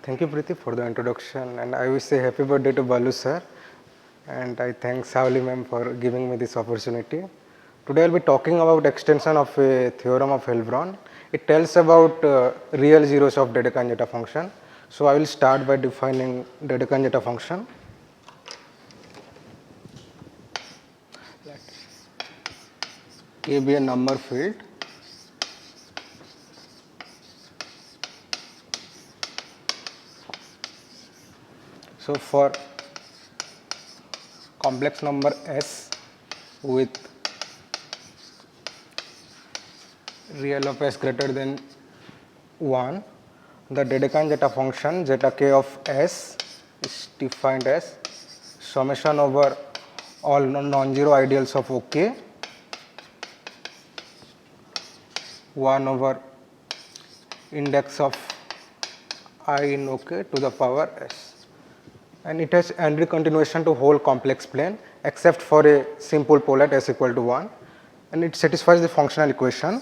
Thank you, Preeti, for the introduction, and I wish a happy birthday to Balu sir, and I thank Savali ma'am for giving me this opportunity. Today I'll be talking about extension of a theorem of Heilbronn. It tells about real zeros of Dhananjaya function. So I will start by defining Dhananjaya function. Let K be a number field. So for complex number S with real of S greater than 1, the Dhananjaya function zeta k of S is defined as summation over all non-zero ideals of OK 1 over index of I in OK to the power S. And it has every continuation to whole complex plane except for a simple pole at S equal to 1, and it satisfies the functional equation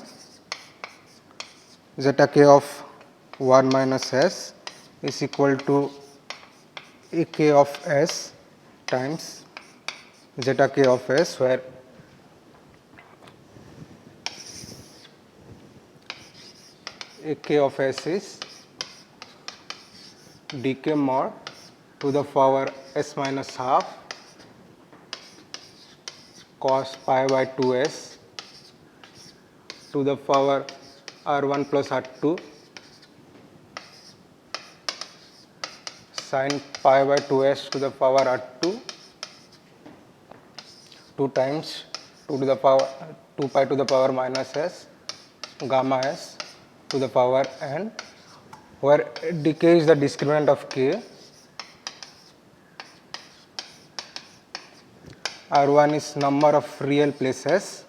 zeta k of 1 minus S is equal to a k of S times zeta k of S, where a k of S is dk mod to the power S minus half cos pi by 2S to the power R1 plus R2 sin pi by 2S to the power R2 2 times 2 to the power 2 pi to the power minus S gamma S to the power n, where decay is the discriminant of k. R1 is number of real places,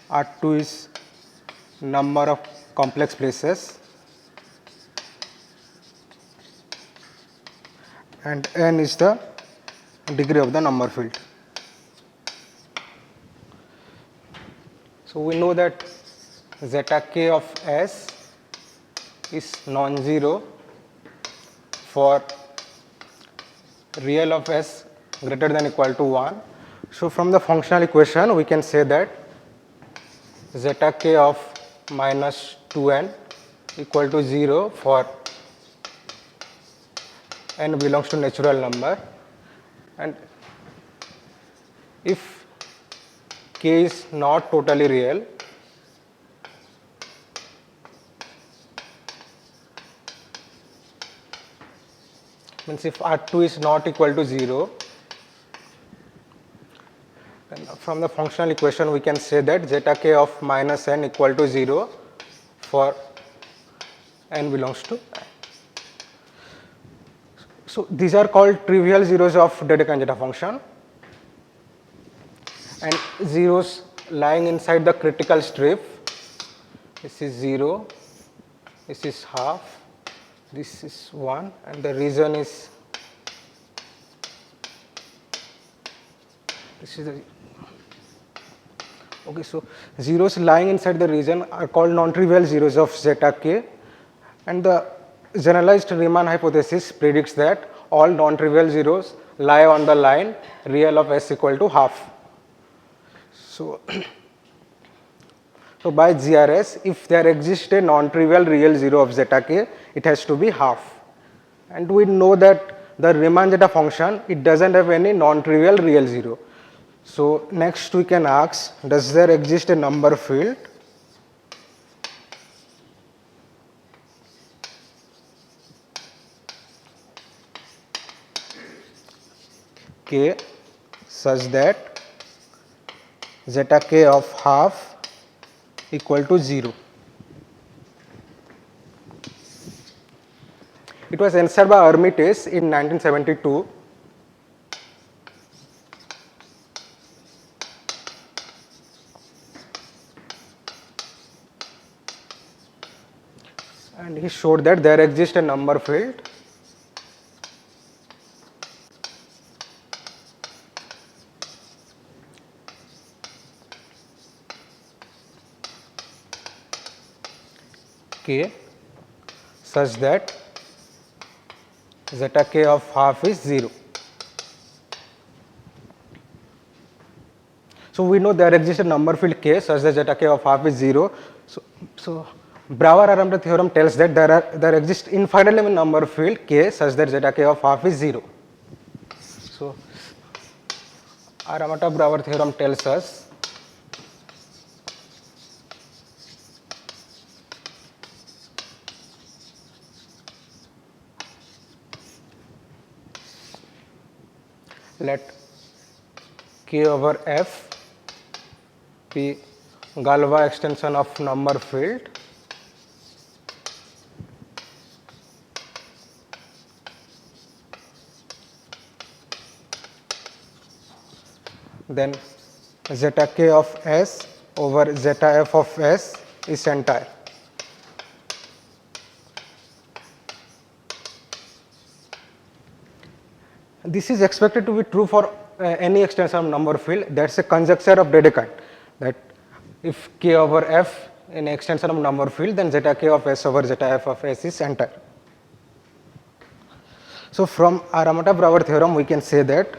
R2 is number of complex places, and n is the degree of the number field. So we know that zeta k of S is non-zero for real of S greater than equal to 1. So from the functional equation we can say that zeta k of minus 2n equal to 0 for n belongs to natural number, and if k is not totally real, means if R2 is not equal to 0, then from the functional equation we can say that zeta k of minus n equal to 0 for n belongs to n. So these are called trivial zeros of Dhananjaya function, and zeros lying inside the critical strip. This is 0, this is half, this is 1, and the region is this is the okay. So zeros lying inside the region are called non-trivial zeros of zeta k, and the generalized Riemann hypothesis predicts that all non-trivial zeros lie on the line real of S equal to half. So, so by GRS, if there exists a non-trivial real zero of zeta k, it has to be half. And we know that the Riemann zeta function, it doesn't have any non-trivial real zero. So next we can ask, does there exist a number field k such that zeta k of half equal to 0? It was answered by Hermitage in 1972. And he showed that there exists a number field k such that zeta k of half is 0. So we know there exists a number field k such that zeta k of half is 0. So Brouwer-Aramt theorem tells that there exists infinitely many number field k such that zeta k of half is 0. So Aramt-Brouwer theorem tells us let k over f be Galois extension of number field then zeta k of s over zeta f of s is entire. This is expected to be true for any extension of number field. That's a conjecture of Dedekind, that if k over f in extension of number field, then zeta k of s over zeta f of s is entire. So from Aramt-Brouwer theorem we can say that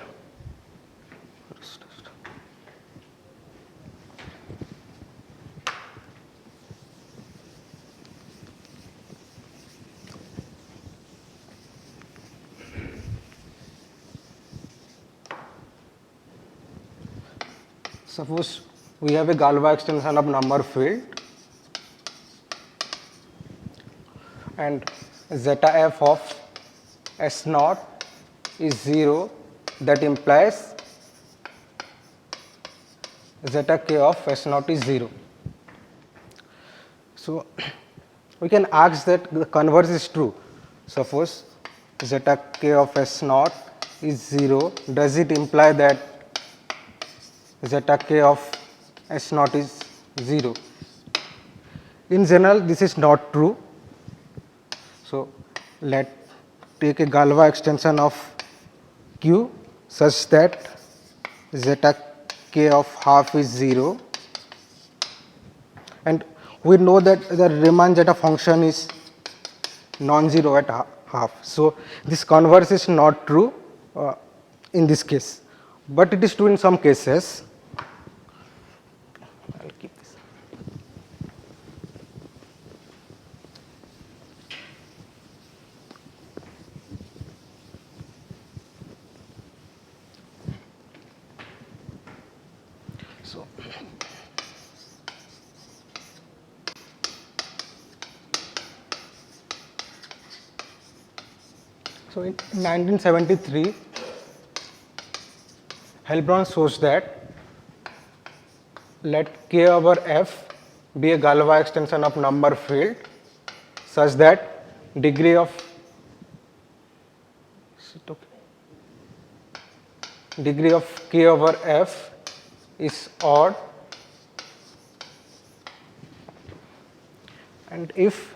suppose we have a Galois extension of number field and zeta f of s naught is 0, that implies zeta k of s naught is 0. So we can ask that the converse is true. Suppose zeta k of s naught is 0, does it imply that zeta k of s naught is 0? In general this is not true. So let take a Galois extension of q such that zeta k of half is 0, and we know that the Riemann zeta function is non-zero at half. So this converse is not true in this case, but it is true in some cases. I'll keep this. So in 1973, Heilbronn shows that let k over f be a Galois extension of number field such that degree of k over f is odd, and if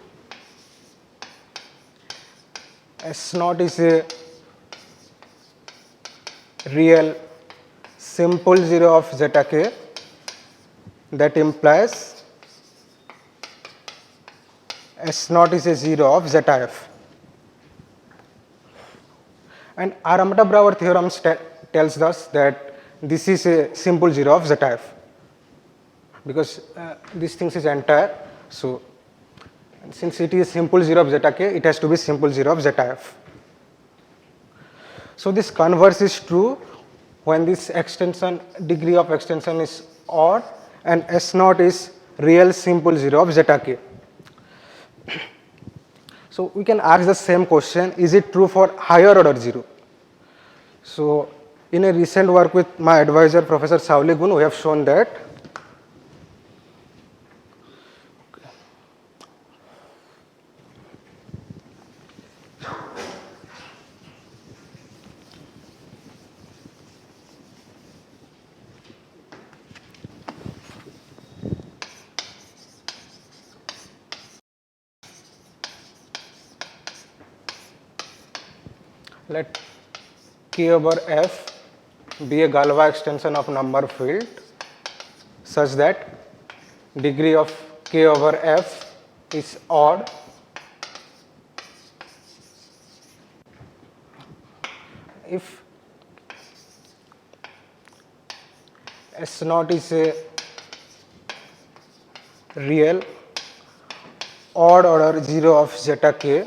S naught is a real simple 0 of zeta k, that implies S naught is a 0 of zeta f. And Aramt-Brouwer theorem tells us that this is a simple 0 of zeta f, because this thing is entire. So since it is simple 0 of zeta k, it has to be simple 0 of zeta f. So this converse is true when this extension, degree of extension is odd and S naught is real simple 0 of zeta k. So we can ask the same question, is it true for higher order 0? So in a recent work with my advisor Professor Sauli Gun, we have shown that let k over f be a Galois extension of number field such that degree of k over f is odd if S naught is a real odd order 0 of zeta k,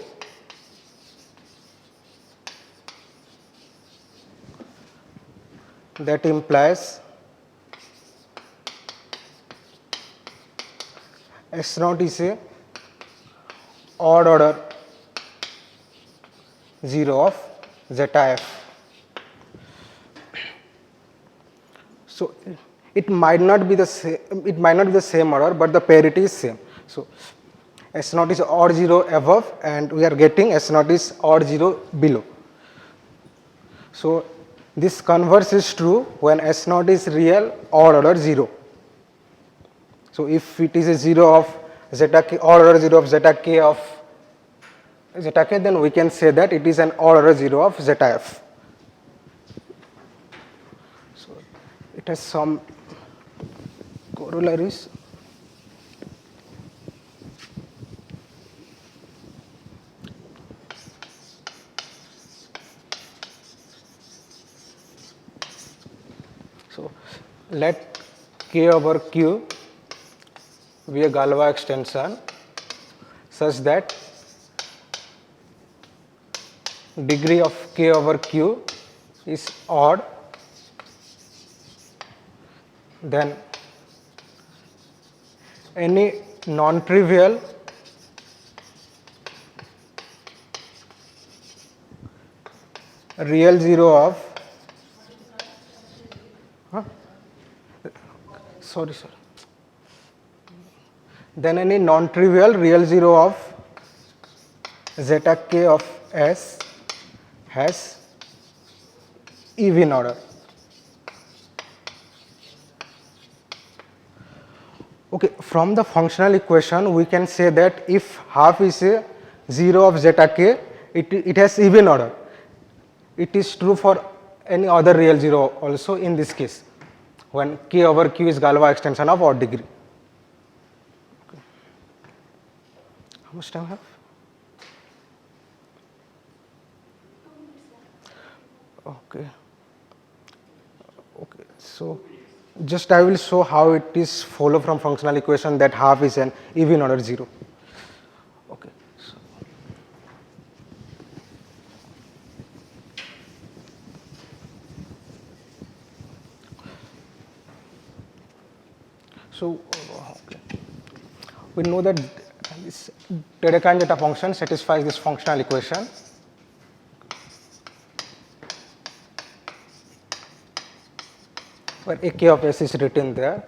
that implies S naught is a odd order 0 of zeta f. So it might not be the same order, but the parity is same. So S naught is odd 0 above and we are getting S naught is odd 0 below. So this converse is true when S naught is real odd order 0. So if it is a 0 of zeta k, odd order 0 of zeta k, then we can say that it is an odd order 0 of zeta f. So it has some corollaries. So let K over Q be a Galois extension such that degree of K over Q is odd, then any non-trivial real 0 of then any non-trivial real 0 of zeta k of S has even order. Okay, from the functional equation we can say that if half is a 0 of zeta k, it has even order. It is true for any other real 0 also in this case when K over Q is Galois extension of odd degree. Okay. How much time I have? Okay. Okay. So just I will show how it is follow from functional equation that half is an even order 0. Okay. So okay. We know that this Dirac Zeta function satisfies this functional equation. Where a k of S is written there.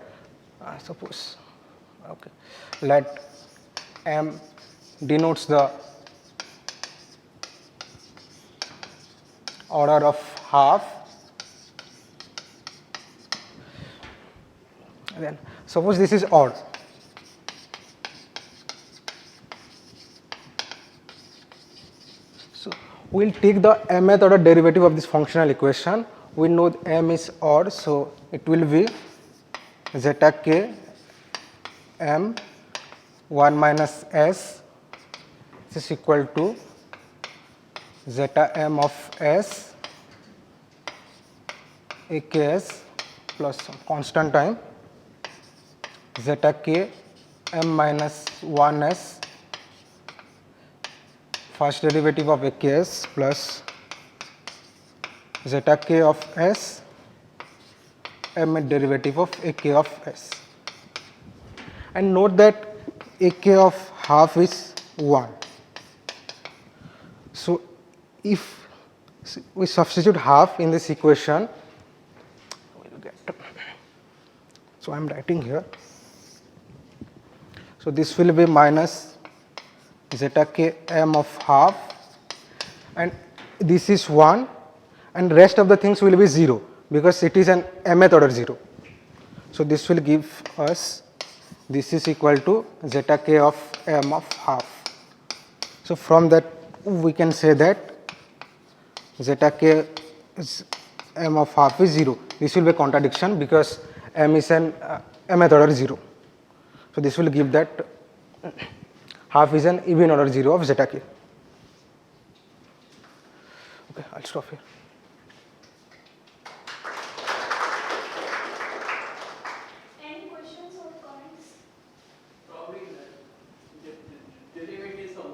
Suppose, okay, let M denotes the order of half. Then suppose this is odd. So we will take the mth order derivative of this functional equation. We know M is odd, so it will be zeta k M 1 minus S is equal to zeta M of S AKS plus some constant time zeta k M minus 1S first derivative of AKS plus zeta k of S M derivative of AK of S. And note that AK of half is 1. So if we substitute half in this equation, we will get, so I am writing here. So this will be minus zeta k M of half, and this is 1, and rest of the things will be 0 because it is an mth order 0. So this will give us, this is equal to zeta k of M of half. So from that we can say that zeta k is M of half is 0. This will be a contradiction because M is an mth order 0. So this will give that half is an even order 0 of zeta k. Okay, I'll stop here. Any questions or comments? Probably the derivative of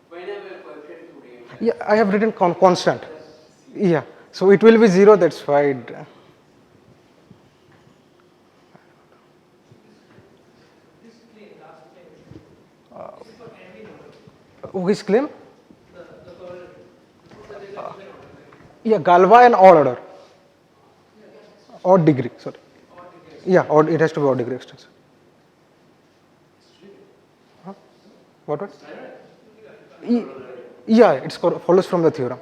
whenever coefficient to real. Yeah, I have written constant. Yeah, so it will be 0, that's why. Which claim? Yeah, Galois and odd order. Odd degree, sorry. Yeah, odd, it has to be odd degree extension. Huh? What? Yeah, it follows from the theorem.